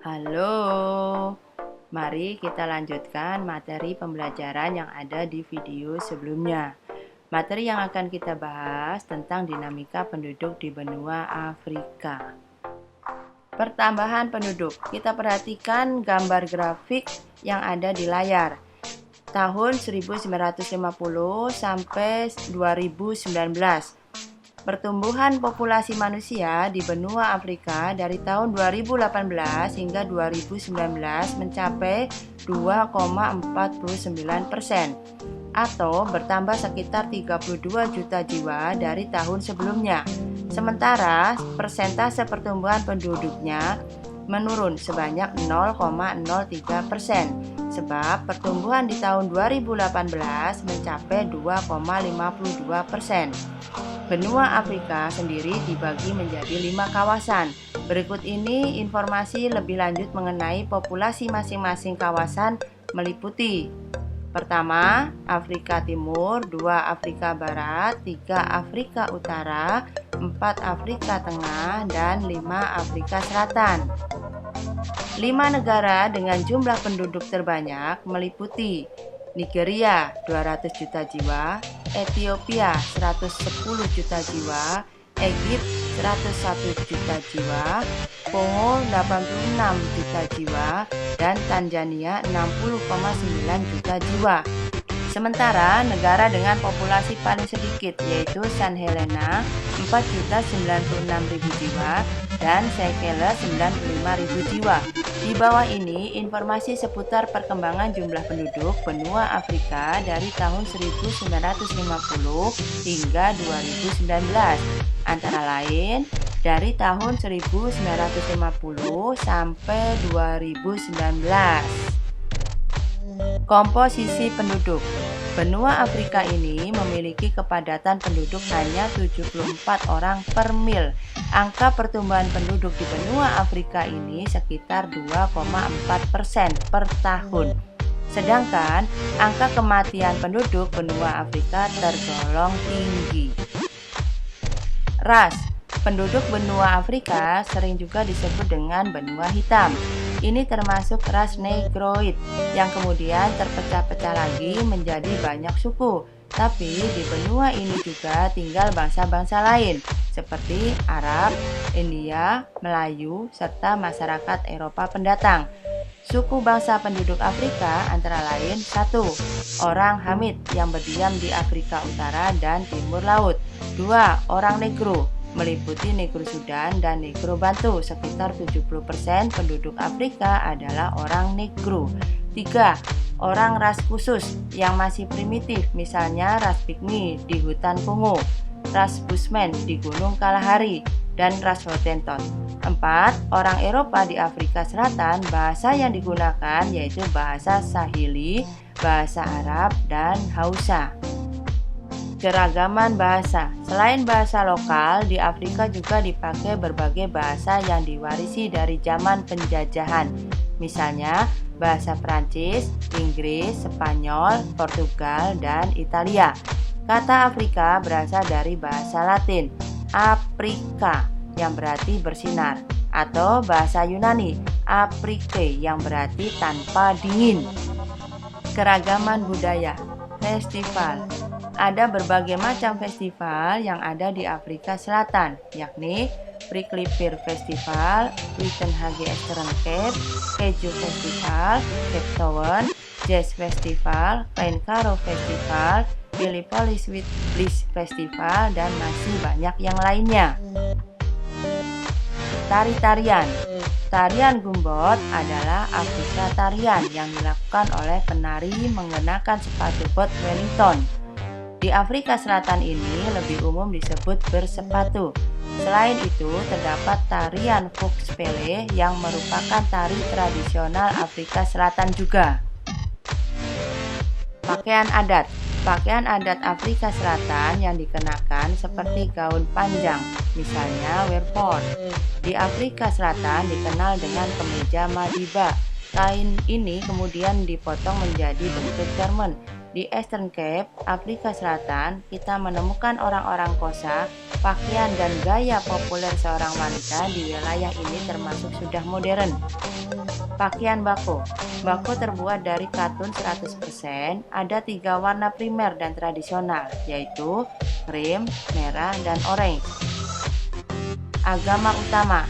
Halo, mari kita lanjutkan materi pembelajaran yang ada di video sebelumnya. Materi yang akan kita bahas tentang dinamika penduduk di benua Afrika. Pertambahan penduduk. Kita perhatikan gambar grafik yang ada di layar. Tahun 1950 sampai 2019. Pertumbuhan populasi manusia di benua Afrika dari tahun 2018 hingga 2019 mencapai 2,49% atau bertambah sekitar 32 juta jiwa dari tahun sebelumnya. Sementara persentase pertumbuhan penduduknya menurun sebanyak 0,03%, sebab pertumbuhan di tahun 2018 mencapai 2,52%. Benua Afrika sendiri dibagi menjadi 5 kawasan. Berikut ini informasi lebih lanjut mengenai populasi masing-masing kawasan meliputi: pertama, Afrika Timur, 2 Afrika Barat, 3 Afrika Utara, 4 Afrika Tengah, dan 5 Afrika Selatan. 5 negara dengan jumlah penduduk terbanyak meliputi Nigeria 200 juta jiwa, Ethiopia 110 juta jiwa, Egypt 101 juta jiwa, Kongo 86 juta jiwa, dan Tanzania 60,9 juta jiwa. Sementara negara dengan populasi paling sedikit yaitu San Helena 4.096.000 jiwa dan Seychelles 95.000 jiwa. Di bawah ini informasi seputar perkembangan jumlah penduduk benua Afrika dari tahun 1950 hingga 2019, antara lain dari tahun 1950 sampai 2019. Komposisi penduduk. Benua Afrika ini memiliki kepadatan penduduk hanya 74 orang per mil. Angka pertumbuhan penduduk di benua Afrika ini sekitar 2,4% per tahun. Sedangkan angka kematian penduduk benua Afrika tergolong tinggi. Ras. Penduduk benua Afrika sering juga disebut dengan benua hitam. Ini termasuk ras Negroid yang kemudian terpecah-pecah lagi menjadi banyak suku. Tapi di benua ini juga tinggal bangsa-bangsa lain seperti Arab, India, Melayu, serta masyarakat Eropa pendatang. Suku bangsa penduduk Afrika antara lain 1. Orang Hamid yang berdiam di Afrika Utara dan Timur Laut. 2. Orang Negro meliputi Negro Sudan dan Negro Bantu. Sekitar 70% penduduk Afrika adalah orang Negro. 3. Orang ras khusus yang masih primitif, misalnya ras Pygmy di hutan Kongo, ras Bushman di Gunung Kalahari, dan ras Hottentot. 4. Orang Eropa di Afrika Selatan. Bahasa yang digunakan yaitu bahasa Swahili, bahasa Arab, dan Hausa. Keragaman bahasa. Selain bahasa lokal, di Afrika juga dipakai berbagai bahasa yang diwarisi dari zaman penjajahan. Misalnya, bahasa Prancis, Inggris, Spanyol, Portugal, dan Italia. Kata Afrika berasal dari bahasa Latin, Africa, yang berarti bersinar, atau bahasa Yunani, Aprike, yang berarti tanpa dingin. Keragaman budaya. Festival. Ada berbagai macam festival yang ada di Afrika Selatan, yakni Prickly Pear Festival, Uitenhage Eastern Cape, Keju Festival, Cape Town, Jazz Festival, Plain Karo Festival, Billy-Polish with Bliss Festival, dan masih banyak yang lainnya. Tari-tarian. Tarian Gumbot adalah Afrika tarian yang dilakukan oleh penari mengenakan sepatu bot Wellington. Di Afrika Selatan ini lebih umum disebut bersepatu. Selain itu, terdapat tarian Volkspele yang merupakan tari tradisional Afrika Selatan juga. Pakaian adat. Pakaian adat Afrika Selatan yang dikenakan seperti gaun panjang, misalnya werford. Di Afrika Selatan dikenal dengan kemeja Madiba. Kain ini kemudian dipotong menjadi bentuk garment. Di Eastern Cape, Afrika Selatan, kita menemukan orang-orang kosa, pakaian dan gaya populer seorang wanita di wilayah ini termasuk sudah modern. Pakaian bako. Bako terbuat dari katun 100%, ada 3 warna primer dan tradisional, yaitu krim, merah, dan orange. Agama utama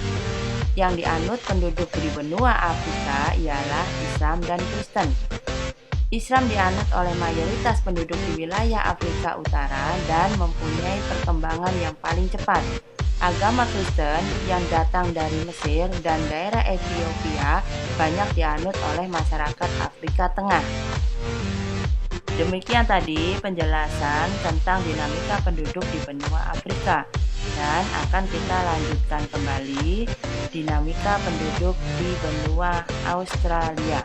yang dianut penduduk di benua Afrika ialah Islam dan Kristen. Islam dianut oleh mayoritas penduduk di wilayah Afrika Utara dan mempunyai perkembangan yang paling cepat. Agama Kristen yang datang dari Mesir dan daerah Ethiopia banyak dianut oleh masyarakat Afrika Tengah. Demikian tadi penjelasan tentang dinamika penduduk di benua Afrika, dan akan kita lanjutkan kembali dinamika penduduk di benua Australia.